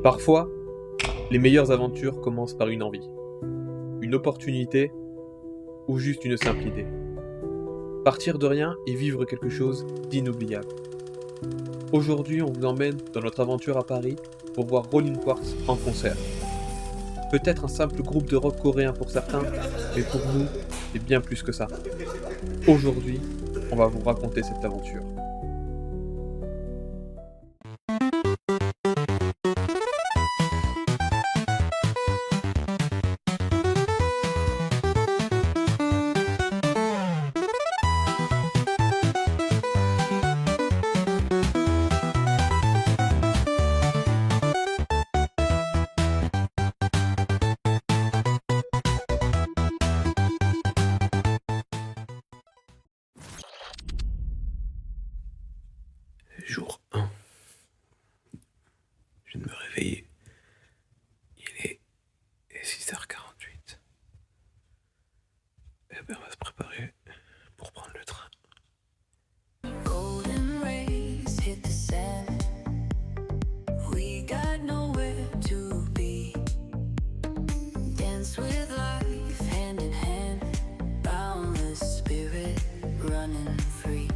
Parfois, les meilleures aventures commencent par une envie, une opportunité ou juste une simple idée. Partir de rien et vivre quelque chose d'inoubliable. Aujourd'hui, on vous emmène dans notre aventure à Paris pour voir Rolling Quartz en concert. Peut-être un simple groupe de rock coréen pour certains, mais pour nous, c'est bien plus que ça. Aujourd'hui, on va vous raconter cette aventure. Jour 1. Je viens de me réveiller. Il est 6h48. Et ben on va se préparer pour prendre le train. Golden rays hit the sand. We got nowhere to be. Dance with life hand in hand. Boundless spirit running free.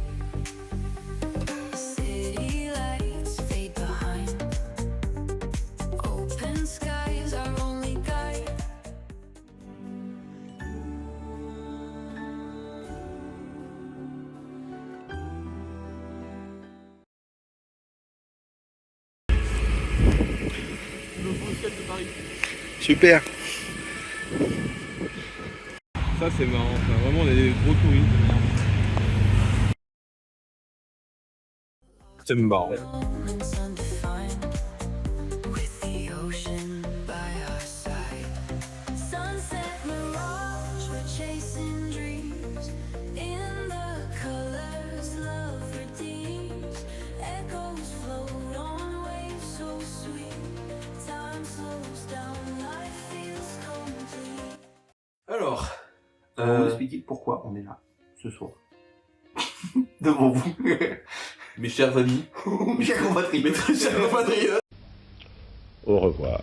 City lights fade behind. Open skies our only guide. Super. Ça c'est marrant, vraiment on est des gros touristes. C'est marrant. Moments undefined, with the ocean by our side. Sunset mirage, we're chasing dreams. In the colors, love redeems. Echoes float on waves so sweet. Time slows down, life feels complete. Alors, On va vous expliquer pourquoi on est là ce soir. Devant vous. mes chers amis, Mes chers compatriotes. mes très chers compatriotes, Au revoir.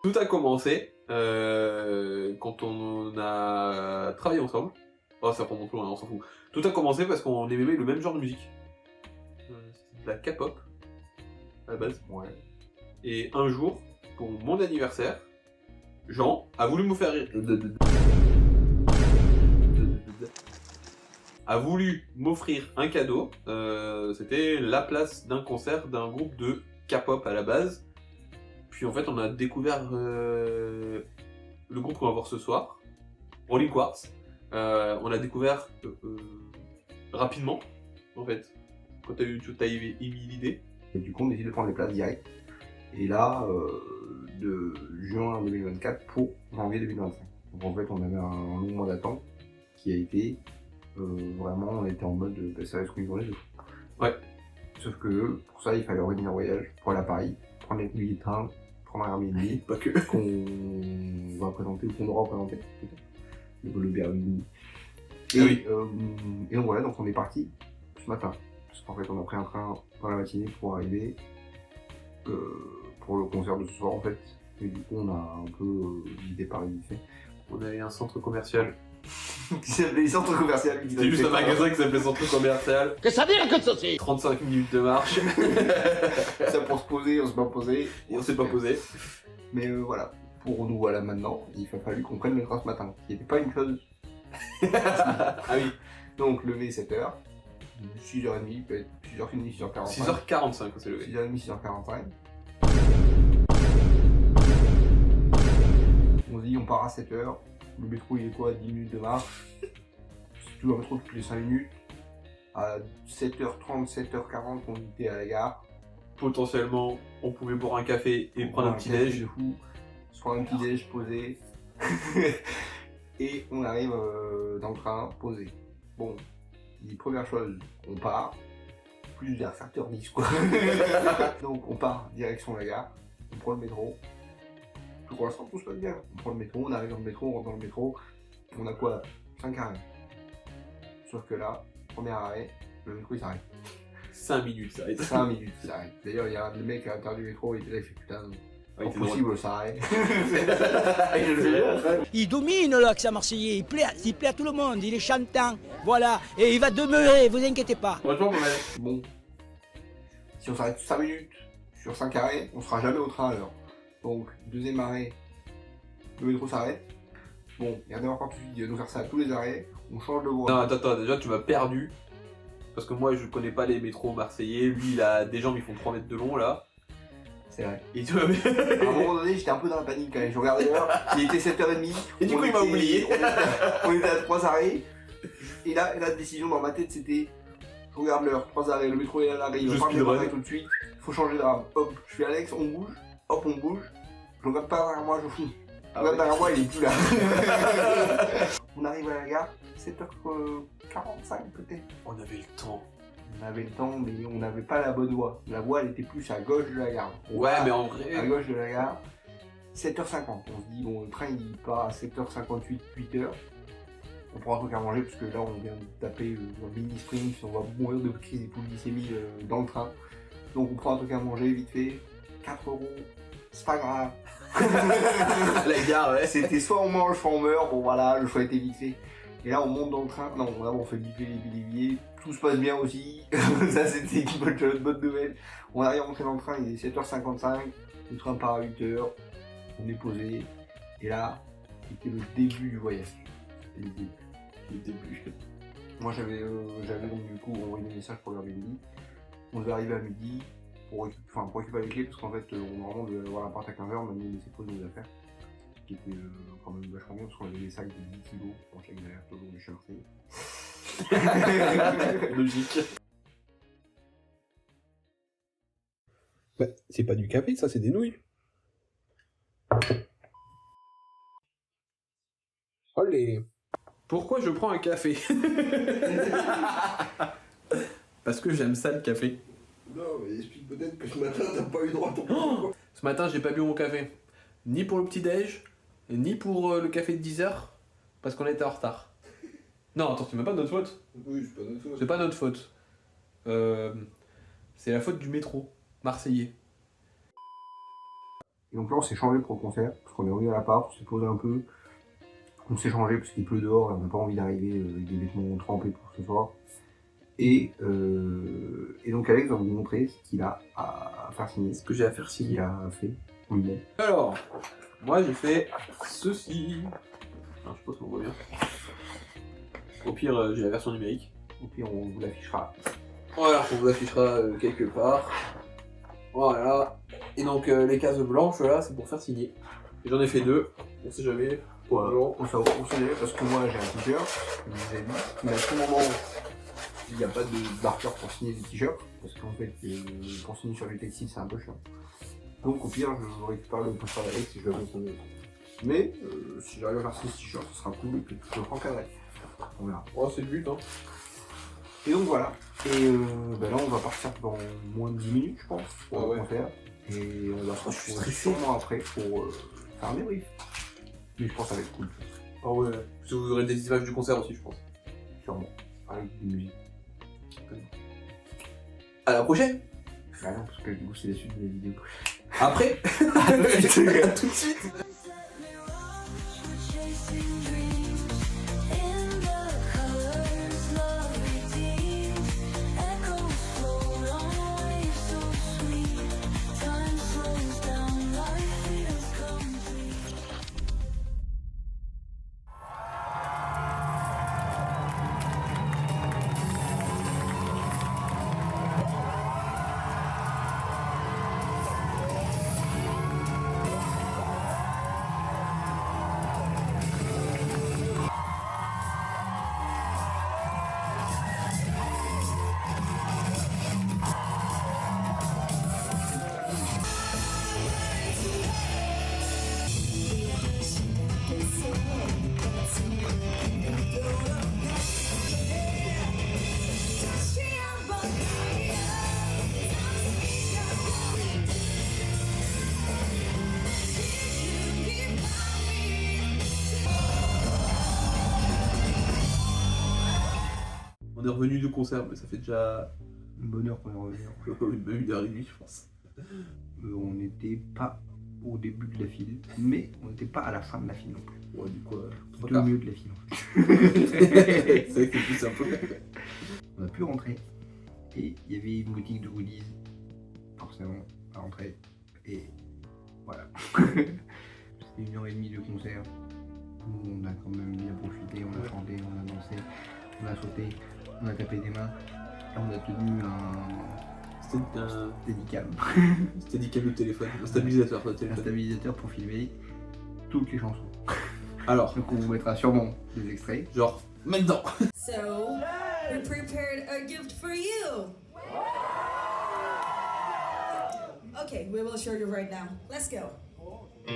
tout a commencé quand on a travaillé ensemble. Oh, ça remonte loin, on s'en fout. Tout a commencé parce qu'on aimait le même genre de musique. C'est de la K-pop, à la base. Ouais. Et un jour, pour mon anniversaire, Jean a voulu me faire rire. A voulu m'offrir un cadeau. C'était la place d'un concert d'un groupe de K-pop à la base. Puis en fait, on a découvert le groupe qu'on va voir ce soir, Rolling Quartz. On l'a découvert rapidement, en fait, quand tu as émis l'idée. Et du coup, on décide de prendre les places direct. Et là, de juin 2024 pour janvier 2025. Donc en fait, on avait un long mois d'attente qui a été vraiment, on était en mode ça va être une journée de fou. Ouais. Sauf que pour ça, il fallait organiser un voyage pour aller à Paris, prendre les billets de train, prendre un Airbnb Pas que. qu'on va présenter ou qu'on aura présenté peut-être. Le Airbnb. Et, Ah oui. et donc voilà, donc on est parti ce matin. Parce qu'en fait, on a pris un train dans la matinée pour arriver pour le concert de ce soir en fait. Et du coup, on a un peu vidé Paris vite fait. On avait un centre commercial. Les centres commerciaux. C'était juste un magasin qui s'appelait centre commercial. Que ça veut dire que ceci 35 minutes de marche. Ça pour se poser, on s'est pas posé. Et on s'est pas posé. Mais voilà, pour nous voilà maintenant, il a fallu qu'on prenne le train ce matin, qui n'était pas une chose. Ah oui. Donc levé 7h, 6h30, peut-être 6h30, 6h45. 6h45 on s'est levé. 6h30, 6h45. On se dit on part à 7h, le métro il est quoi, 10 minutes de marche. C'est toujours un métro toutes les 5 minutes. À 7h30, 7h40 on était à la gare. Potentiellement, on pouvait boire un café et prendre un petit déj. de fou, se prendre un petit déj posé. Et on arrive dans le train posé. Bon, dit première chose, on part. Plus vers 7h10 quoi. Donc on part direction la gare, on prend le métro. Pour l'instant tout se passe bien. On prend le métro, on arrive dans le métro, on rentre dans le métro. On a quoi 5 arrêts. Sauf que là, Premier arrêt, le métro il s'arrête. 5 minutes, ça arrête. 5 minutes il s'arrête. D'ailleurs, il y a le mec à l'intérieur du métro, il était là, il fait putain, Ouais, il était impossible ça arrête. Il domine l'accent marseillais, il plaît à tout le monde, il est chantant, voilà, et il va demeurer, vous inquiétez pas. Franchement, Bon, si on s'arrête 5 minutes sur 5 arrêts, on sera jamais au train à l'heure. Donc, deuxième arrêt, le métro s'arrête. Bon, il y a d'ailleurs encore il va nous faire ça à tous les arrêts, on change de voie. non, attends, déjà tu m'as perdu. Parce que moi je connais pas les métros marseillais. Lui il a des jambes, ils font 3 mètres de long là. C'est vrai. Et tu m'as À un moment donné, j'étais un peu dans la panique quand même. Je regardais l'heure, il était 7h30. Et du coup, il m'a oublié. On était à 3 arrêts. Et là, la décision dans ma tête, c'était je regarde l'heure, 3 arrêts, le métro est à l'arrêt, il va pas démarrer tout de suite. Faut changer de rame. Hop, je suis Alex, on bouge. Hop, on bouge. Je regarde pas derrière moi, je fous. Je regarde derrière moi, il est plus là. On arrive à la gare, 7h45 peut-être. On avait le temps. On avait le temps, mais on n'avait pas la bonne voie. La voie, elle était plus à gauche de la gare. Ouais, mais en À vrai. gauche de la gare, 7h50. On se dit, bon, le train il part à 7h58, 8h. On prend un truc à manger parce que là on vient de taper un mini sprint, on va mourir de crise d'hypoglycémie dans le train. Donc on prend un truc à manger vite fait, 4 €, c'est pas grave. La gare, ouais. C'était soit on mange, soit on meurt, bon voilà, le choix était vite fait. Et là on monte dans le train, non, là on fait bipper les billets, tout se passe bien aussi, ça c'était une bonne nouvelle. On arrive à rentrer dans le train, il est 7h55, le train part à 8h, on est posé, et là c'était le début du voyage. Le début. Moi j'avais donc du coup envoyé des messages pour l'Airbnb. On devait arriver à midi pour récupérer les clés parce qu'en fait normalement on devait avoir l'appart à 15h, on a laissé poser nos affaires. Ce qui était quand même vachement bien parce qu'on avait des sacs de 10 kg pour chaque derrière toujours du chez Marseille. Logique. Bah, c'est pas du café, ça, c'est des nouilles. Allez. Pourquoi je prends un café? Parce que j'aime ça le café. Non mais explique peut-être que ce matin t'as pas eu droit à ton quoi. Ce matin j'ai pas bu mon café. Ni pour le petit déj, ni pour le café de 10h. Parce qu'on était en retard. Non, attends, c'est même pas de notre faute. Oui, c'est pas notre faute. C'est pas notre faute. C'est la faute du métro marseillais. Et donc là on s'est changé pour le concert, parce qu'on est revenu à l'appart, on s'est posé un peu. On s'est changé parce qu'il pleut dehors et on n'a pas envie d'arriver avec des vêtements trempés pour ce soir. Et donc Alex va vous montrer ce qu'il a à faire signer, Ce que j'ai à faire ce qu'il signer. a fait lui-même. Alors, moi j'ai fait ceci. Alors, je pense qu'on voit bien. Au pire, j'ai la version numérique. Au pire on vous l'affichera. Voilà, on vous affichera quelque part. Voilà. Et donc les cases blanches là, c'est pour faire signer. Et j'en ai fait 2. On sait jamais. Voilà. Bonjour. On sait jamais parce que moi j'ai un t-shirt, je vous ai dit, mais à ce moment il n'y a pas de marqueur pour signer les t-shirts, parce qu'en fait pour signer sur les textiles c'est un peu chiant. Donc au pire je récupère le poster d'Alex et je le montre. Mais si j'arrive à faire 6 t-shirts, ce sera cool et puis je le prends cadré. On verra. Oh, c'est le but, hein. Et donc voilà. Et là on va partir dans moins de 10 minutes je pense pour Ah ouais. le concert. Et on va se je suis retrouver stressé. sûrement après pour faire un débrief. Mais je pense que ça va être cool. Ah ouais. Parce que vous aurez des images du concert aussi, je pense. Sûrement. Avec des musiques. À la prochaine. Bah non, parce que du coup c'est la suite de la vidéo. Après. À tout de suite. Set mirage, we're chasing dreams in the colors love redeemed. Echoes float on waves so sweet. Time slows down, life feels complete. On est revenu du concert, mais ça fait déjà Une bonne heure qu'on est revenu. une heure et demie, je pense. On n'était pas au début de la file, mais on n'était pas à la fin de la file non plus. Ouais, du coup, trois Plutôt au quarts. milieu de la file en fait. C'est vrai que c'est plus simple. On a pu rentrer et il y avait une boutique de goodies, forcément, à rentrer. Et voilà. C'était 1h30 de concert. Nous, on a quand même bien profité, on a chanté, on a dansé, on a sauté, on a tapé des mains et on a tenu un C'était un Steadicam, steadicam de téléphone, un stabilisateur de un téléphone. stabilisateur pour filmer toutes les chansons. Alors, Donc on vous mettra sûrement des extraits. genre, maintenant. So, we prepared a gift for you. Okay, we will show you right now. Let's go. Let's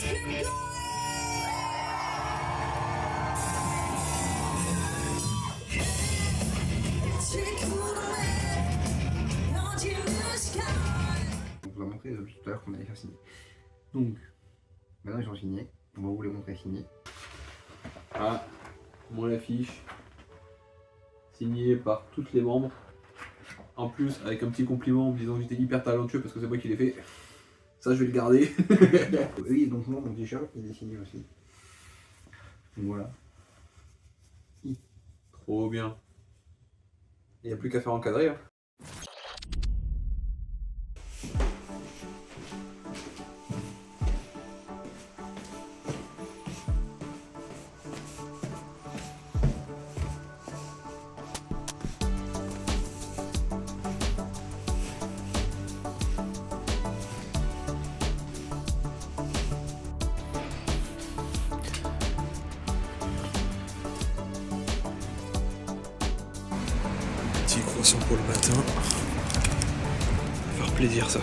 keep going. On vous a montré tout à l'heure qu'on allait faire signer. Donc, maintenant ils sont signés. On va vous les montrer signés. Ah, moi l'affiche. Signée par toutes les membres. En plus, avec un petit compliment en me disant que j'étais hyper talentueux parce que c'est moi qui l'ai fait. Ça, je vais le garder. Oui, donc moi, mon t-shirt, il est signé aussi. Donc voilà. Trop bien. Il n'y a plus qu'à faire encadrer. Hein. Petit croissant pour le matin. Faire plaisir ça.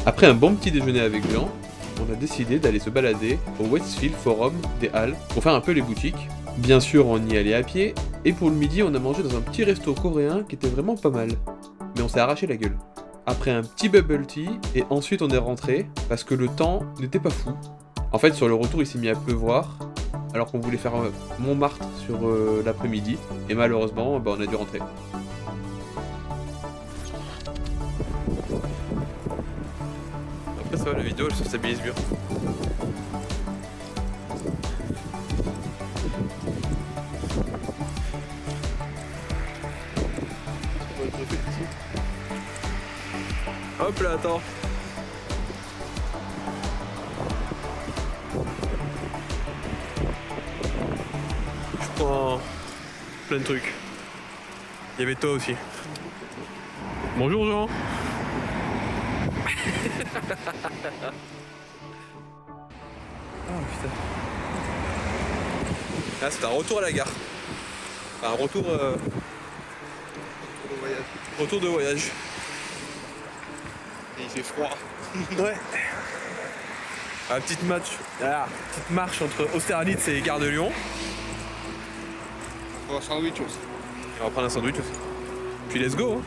Après un bon petit déjeuner avec Jean, on a décidé d'aller se balader au Westfield Forum des Halles pour faire un peu les boutiques. Bien sûr, on y allait à pied, et pour le midi, on a mangé dans un petit resto coréen qui était vraiment pas mal. Mais on s'est arraché la gueule. Après un petit bubble tea, et ensuite on est rentré, parce que le temps n'était pas fou. En fait, sur le retour, il s'est mis à pleuvoir, alors qu'on voulait faire Montmartre sur l'après-midi, et malheureusement, on a dû rentrer. Après ça va, la vidéo elle se stabilise bien. Hop là, attends. Je prends plein de trucs. Il y avait toi aussi. Bonjour Jean. Oh putain. Là c'est un retour à la gare. Enfin, un retour retour de voyage. Et il fait froid. Ouais. Un petite marche entre Austerlitz et Gare de Lyon. On va un sandwich aussi. Et on va prendre un sandwich aussi. Puis let's go hein.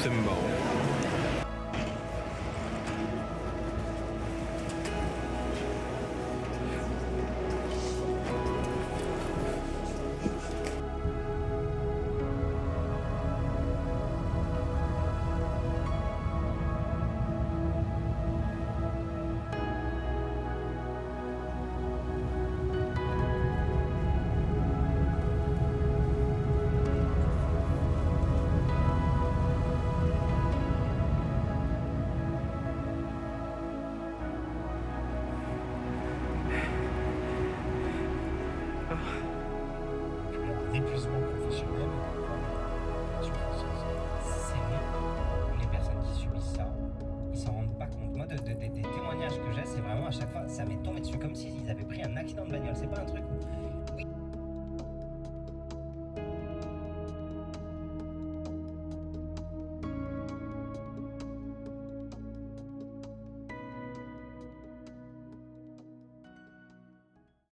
C'est marrant. L'épuisement professionnel. C'est long. Les personnes qui subissent ça, ils s'en rendent pas compte. Moi, des témoignages que j'ai, c'est vraiment à chaque fois, ça m'est tombé dessus comme s'ils avaient pris un accident de bagnole. C'est pas un truc où